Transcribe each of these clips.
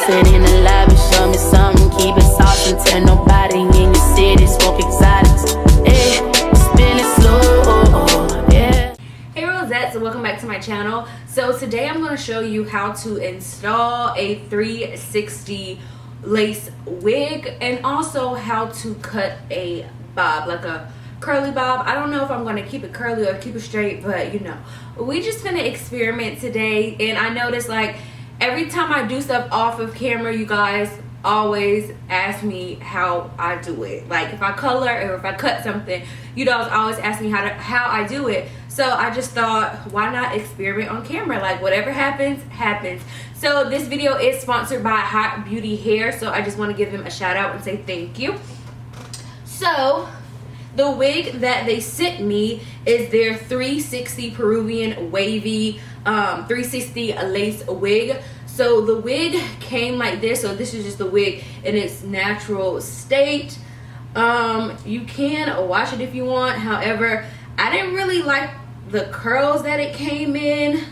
sit in the lobby, show me something, keep it soft and tell nobody in your city, smoke exotics. Spin it slow, yeah. Hey Rosettes, welcome back to my channel. So today I'm going to show you how to install a 360 lace wig and also how to cut a bob, like a curly bob. I don't know if I'm going to keep it curly or keep it straight, but you know, we just gonna experiment today. And I noticed, like, every time I do stuff off of camera, you guys always ask me how I do it. Like if I color or if I cut something, you guys always ask me how I do it. So I just thought, why not experiment on camera? Like whatever happens, happens. So this video is sponsored by Hot Beauty Hair, so I just want to give them a shout out and say thank you. So the wig that they sent me is their 360 Peruvian wavy 360 lace wig. So the wig came like this. So this is just the wig in its natural state. You can wash it if you want. However, I didn't really like the curls that it came in,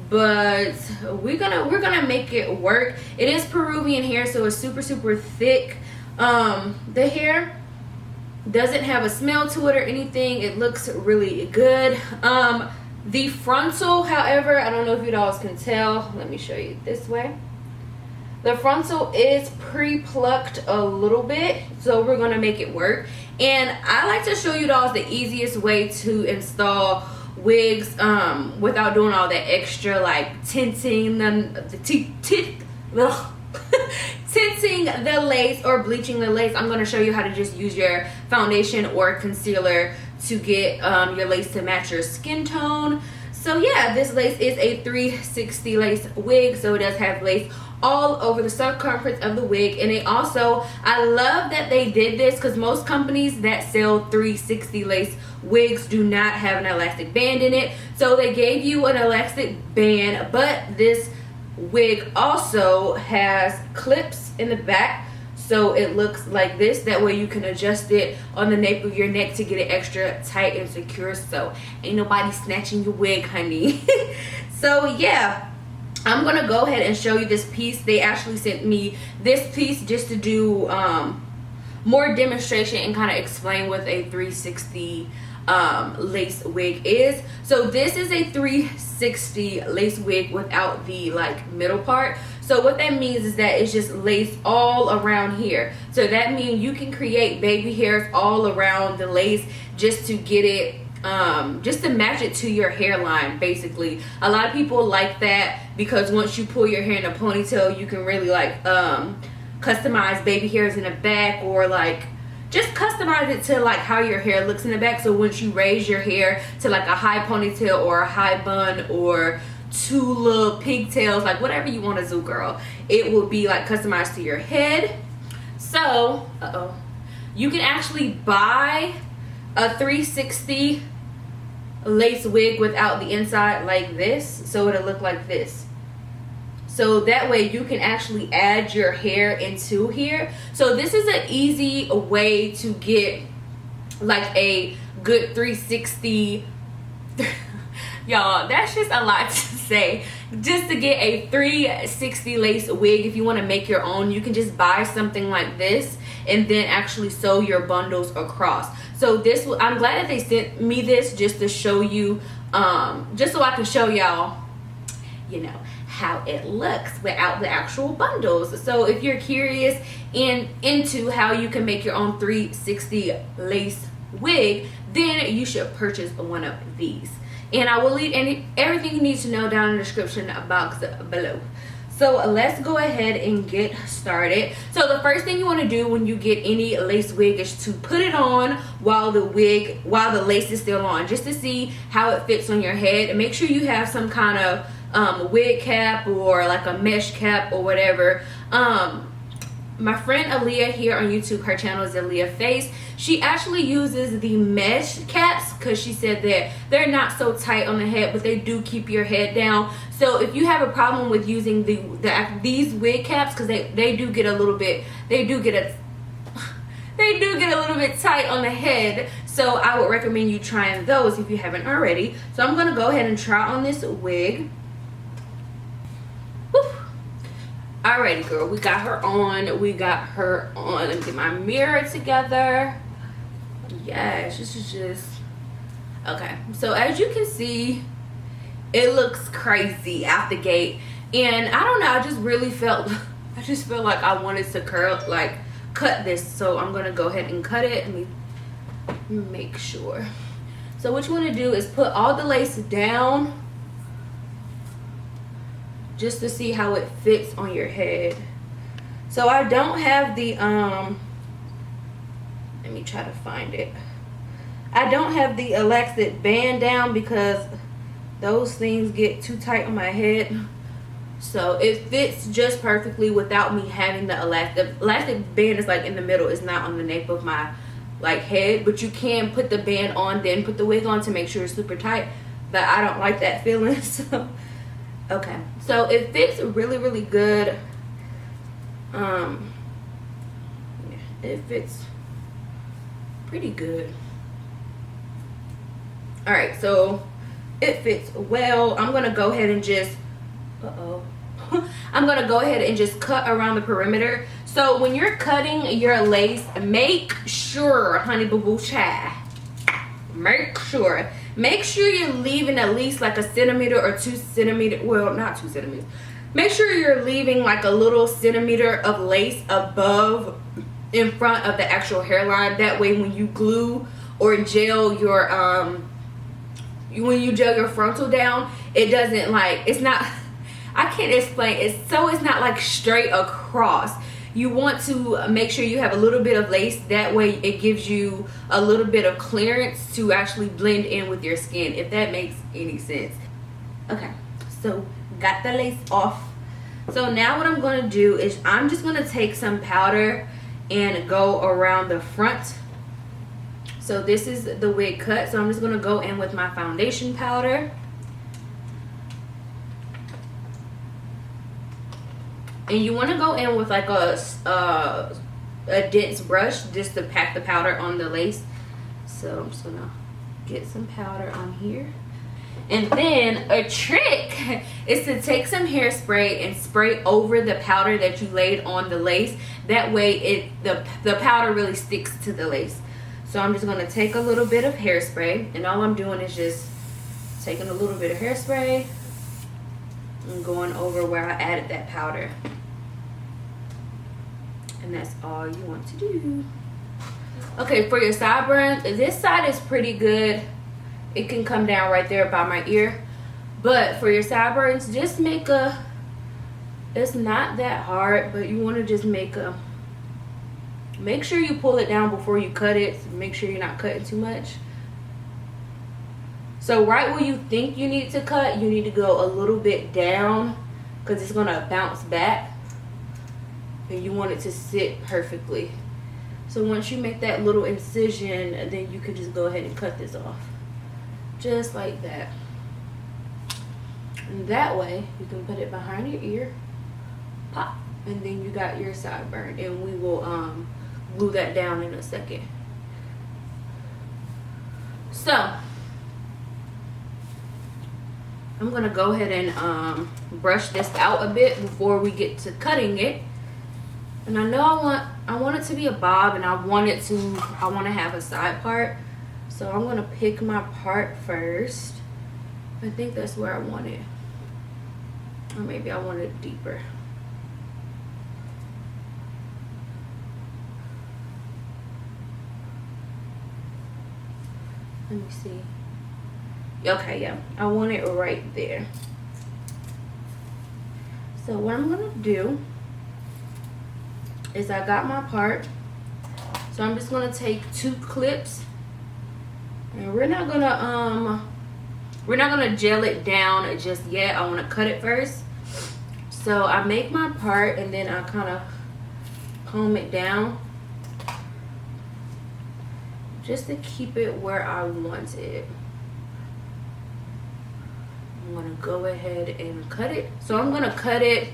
but we're gonna make it work. It is Peruvian hair, so it's super thick. The hair doesn't have a smell to it or anything. It looks really good. The frontal, however, I don't know if you guys can tell. Let me show you this way. The frontal is pre-plucked a little bit, so we're gonna make it work. And I like to show you guys the easiest way to install wigs without doing all that extra, like tinting tinting the lace or bleaching the lace. I'm going to show you how to just use your foundation or concealer to get your lace to match your skin tone. So yeah, this lace is a 360 lace wig, so it does have lace all over the circumference of the wig. And it also, I love that they did this, because most companies that sell 360 lace wigs do not have an elastic band in it. So they gave you an elastic band, but this wig also has clips in the back, so it looks like this. That way you can adjust it on the nape of your neck to get it extra tight and secure, so ain't nobody snatching your wig, honey. So yeah, I'm gonna go ahead and show you this piece. They actually sent me this piece just to do more demonstration and kind of explain what a 360 lace wig is. So this is a 360 lace wig without the like middle part. So what that means is that it's just lace all around here. So that means you can create baby hairs all around the lace just to get it just to match it to your hairline. Basically, a lot of people like that because once you pull your hair in a ponytail, you can really like customize baby hairs in the back, or like just customize it to like how your hair looks in the back. So once you raise your hair to like a high ponytail or a high bun or two little pigtails, like whatever you want to do, girl, it will be like customized to your head. So you can actually buy a 360 lace wig without the inside like this, so it'll look like this. So that way you can actually add your hair into here. So this is an easy way to get like a good 360 y'all, that's just a lot to say. Just to get a 360 lace wig, if you want to make your own, you can just buy something like this and then actually sew your bundles across. So this, I'm glad that they sent me this just to show you, just so I can show y'all, you know, how it looks without the actual bundles. So if you're curious into how you can make your own 360 lace wig, then you should purchase one of these. And I will leave everything you need to know down in the description box below. So let's go ahead and get started. So the first thing you want to do when you get any lace wig is to put it on while the lace is still on, just to see how it fits on your head. And make sure you have some kind of wig cap or like a mesh cap or whatever. My friend Aaliyah here on YouTube, her channel is Aaliyah Face. She actually uses the mesh caps because she said that they're not so tight on the head, but they do keep your head down. So if you have a problem with using these wig caps, because they do get a little bit, they do get a little bit tight on the head. So I would recommend you trying those if you haven't already. So I'm gonna go ahead and try on this wig. Woo. All Alrighty, girl, we got her on. We got her on. Let me get my mirror together. Yes, this is just okay. So as you can see, it looks crazy out the gate, and I don't know, I just really felt like I wanted to cut this, so I'm gonna go ahead and cut it. Let me make sure. So what you want to do is put all the lace down just to see how it fits on your head. So I don't have the let me try to find it. I don't have the elastic band down because those things get too tight on my head. So it fits just perfectly without me having the elastic. The elastic band is like in the middle. It's not on the nape of my head, but you can put the band on, then put the wig on to make sure it's super tight. But I don't like that feeling. So okay, so it fits really, really good. It fits pretty good. All right, so it fits well. I'm gonna go ahead and just I'm gonna go ahead and just cut around the perimeter. So when you're cutting your lace, make sure, honey boo boo child, make sure you're leaving at least like 1 centimeter or 2 centimeters. Well, not 2 centimeters. Make sure you're leaving like a little centimeter of lace above, in front of the actual hairline. That way when you glue or gel your when you gel your frontal down, it doesn't it's not, I can't explain it. So it's not like straight across. You want to make sure you have a little bit of lace. That way it gives you a little bit of clearance to actually blend in with your skin, if that makes any sense. Okay, so got the lace off. So now what I'm going to do is I'm just going to take some powder and go around the front. So this is the wig cut, so I'm just going to go in with my foundation powder. And you want to go in with like a dense brush just to pack the powder on the lace. So I'm just going to get some powder on here. And then a trick is to take some hairspray and spray over the powder that you laid on the lace. That way the powder really sticks to the lace. So I'm just going to take a little bit of hairspray, and all I'm doing is just taking a little bit of hairspray and going over where I added that powder. And that's all you want to do. Okay, for your sideburns, this side is pretty good. It can come down right there by my ear. But for your sideburns, just make it's not that hard, but you want to just make sure you pull it down before you cut it. Make sure you're not cutting too much. So right where you think you need to cut, you need to go a little bit down because it's going to bounce back. And you want it to sit perfectly. So once you make that little incision, then you can just go ahead and cut this off. Just like that. And that way, you can put it behind your ear. Pop. And then you got your sideburn. And we will glue that down in a second. So I'm going to go ahead and brush this out a bit before we get to cutting it. And I know I want it to be a bob, and I want to have a side part. So I'm going to pick my part first. I think that's where I want it. Or maybe I want it deeper. Let me see. Okay, yeah. I want it right there. So what I'm going to do is I got my part. So I'm just going to take 2 clips. And we're not gonna gel it down just yet. I want to cut it first. So I make my part, and then I kind of comb it down just to keep it where I want it. I'm gonna go ahead and cut it. So I'm gonna cut it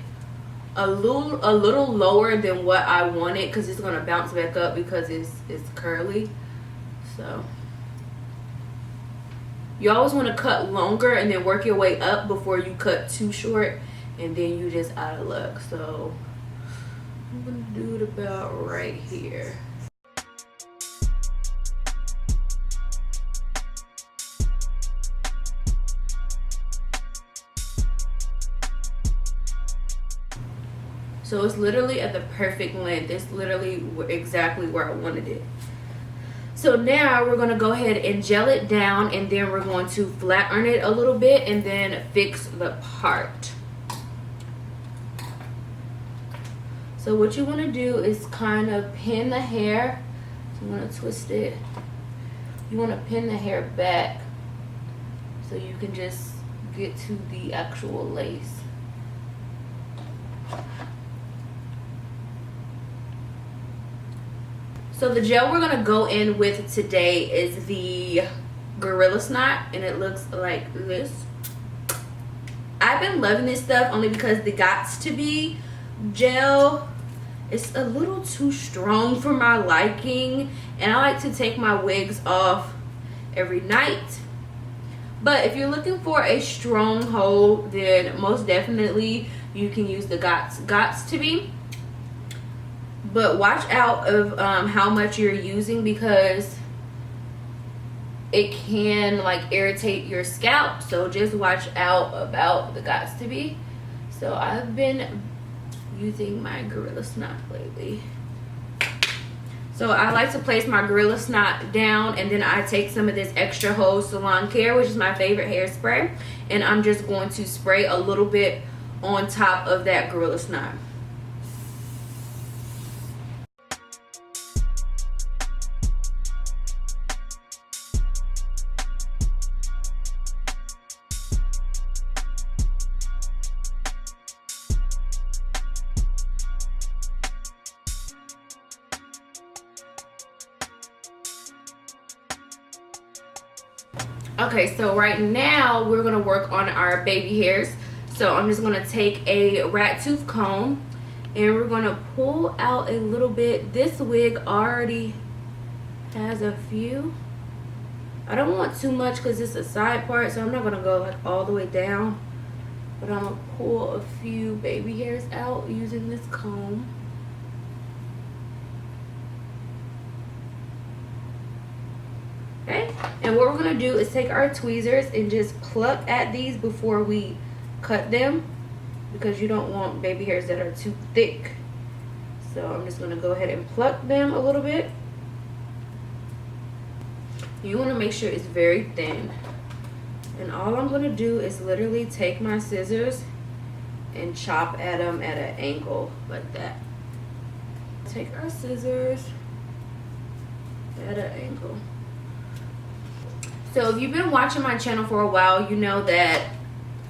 a little lower than what I wanted because it's gonna bounce back up because it's curly. So you always want to cut longer and then work your way up before you cut too short, and then you just out of luck. So I'm gonna do it about right here. So it's literally at the perfect length. It's literally exactly where I wanted it. So now we're gonna go ahead and gel it down, and then we're going to flat iron it a little bit and then fix the part. So what you wanna do is kind of pin the hair. So you wanna twist it. You wanna pin the hair back so you can just get to the actual lace. So the gel we're gonna go in with today is the Gorilla Snot, and it looks like this. I've been loving this stuff only because the Gots to Be gel is a little too strong for my liking, and I like to take my wigs off every night. But if you're looking for a strong hold, then most definitely you can use the Gots to Be. But watch out of how much you're using, because it can like irritate your scalp. So just watch out about the Gots to Be. So I've been using my Gorilla Snot lately. So I like to place my Gorilla Snot down, and then I take some of this Extra Hold Salon Care, which is my favorite hairspray, and I'm just going to spray a little bit on top of that Gorilla Snot. Okay, so right now we're gonna work on our baby hairs. So I'm just gonna take a rat tooth comb and we're gonna pull out a little bit. This wig already has a few. I don't want too much because it's a side part, so I'm not gonna go like all the way down, but I'm gonna pull a few baby hairs out using this comb. Okay, and what we're gonna do is take our tweezers and just pluck at these before we cut them, because you don't want baby hairs that are too thick. So I'm just gonna go ahead and pluck them a little bit. You wanna make sure it's very thin. And all I'm gonna do is literally take my scissors and chop at them at an angle like that. Take our scissors at an angle. So if you've been watching my channel for a while, you know that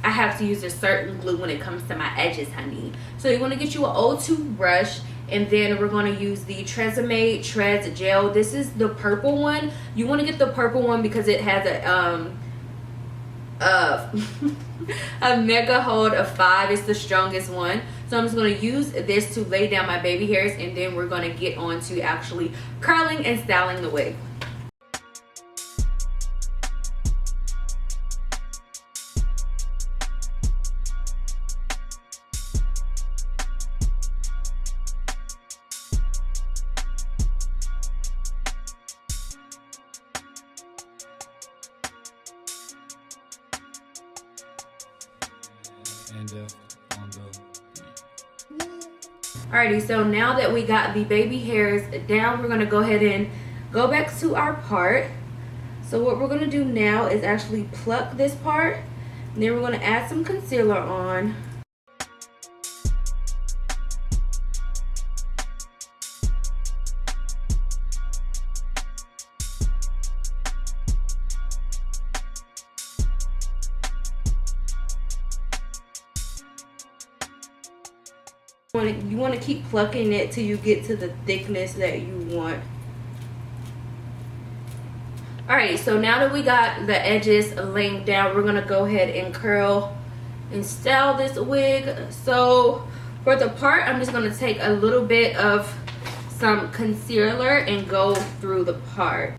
I have to use a certain glue when it comes to my edges, honey. So you want to get you an old toothbrush, and then we're going to use the Tresemme Treads Gel. This is the purple one. You want to get the purple one because it has a mega hold of 5. It's the strongest one. So I'm just going to use this to lay down my baby hairs, and then we're going to get on to actually curling and styling the wig. Alrighty, so now that we got the baby hairs down, we're gonna go ahead and go back to our part. So what we're gonna do now is actually pluck this part, and then we're gonna add some concealer on. You want to keep plucking it till you get to the thickness that you want. Alright, so now that we got the edges laying down, we're going to go ahead and curl and style this wig. So for the part, I'm just going to take a little bit of some concealer and go through the part.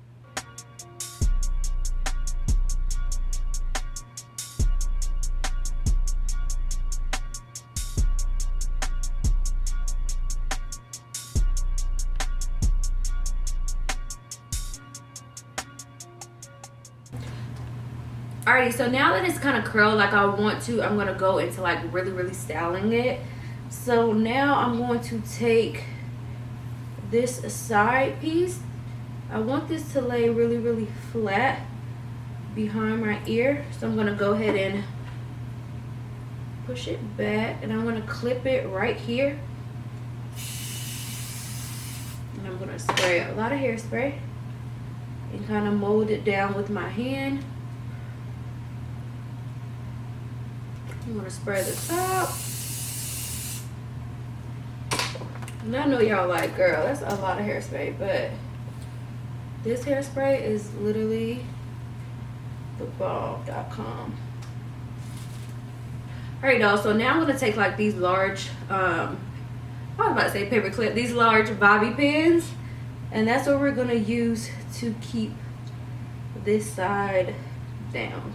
Alrighty, so now that it's kind of curled like I want to, I'm gonna go into like really styling it. So now I'm going to take this side piece. I want this to lay really flat behind my ear, so I'm gonna go ahead and push it back, and I'm gonna clip it right here, and I'm gonna spray a lot of hairspray and kind of mold it down with my hand. I'm gonna spray the top. And I know y'all like, girl, that's a lot of hairspray, but this hairspray is literally thebomb.com. Alright, y'all, so now I'm gonna take like these large I was about to say paper clip, these large bobby pins, and that's what we're gonna use to keep this side down.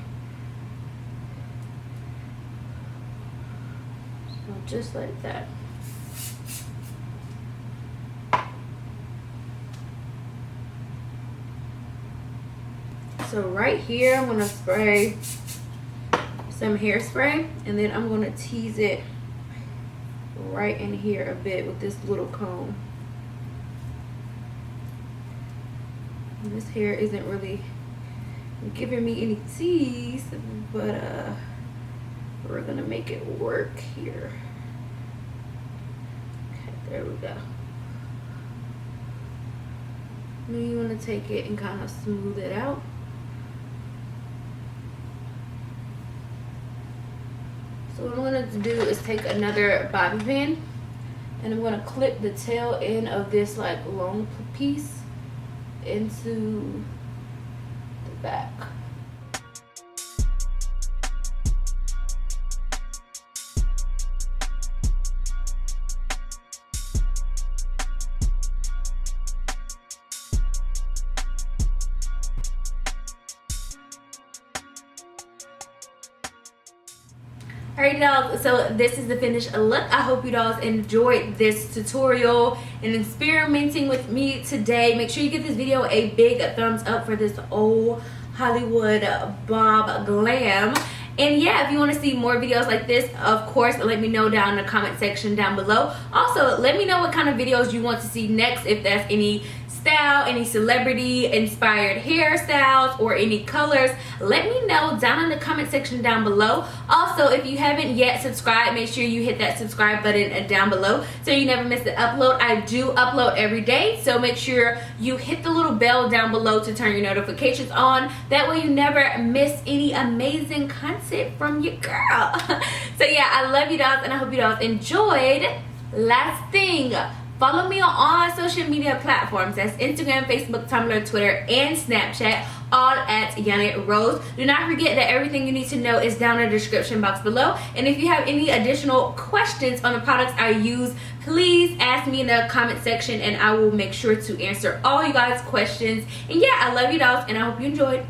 So just like that. So right here, I'm gonna spray some hairspray, and then I'm gonna tease it right in here a bit with this little comb. And this hair isn't really giving me any tease, but we're gonna make it work here. Okay, there we go. Now you want to take it and kind of smooth it out. So what I'm going to do is take another bobby pin, and I'm going to clip the tail end of this like long piece into the back. Alright, y'all, so this is the finished look. I hope you guys enjoyed this tutorial and experimenting with me today. Make sure you give this video a big thumbs up for this old Hollywood bob glam. And yeah, if you want to see more videos like this, of course, let me know down in the comment section down below. Also, let me know what kind of videos you want to see next, if there's any style, any celebrity inspired hairstyles, or any colors. Let me know down in the comment section down below. Also, if you haven't yet subscribed, make sure you hit that subscribe button down below so you never miss the upload. I do upload every day, so make sure you hit the little bell down below to turn your notifications on. That way you never miss any amazing content from your girl. So yeah, I love you guys, and I hope you guys enjoyed. Last thing, follow me on all social media platforms. That's Instagram, Facebook, Tumblr, Twitter, and Snapchat, all at YunnieRose. Do not forget that everything you need to know is down in the description box below. And if you have any additional questions on the products I use, please ask me in the comment section, and I will make sure to answer all you guys' questions. And yeah, I love you guys, and I hope you enjoyed.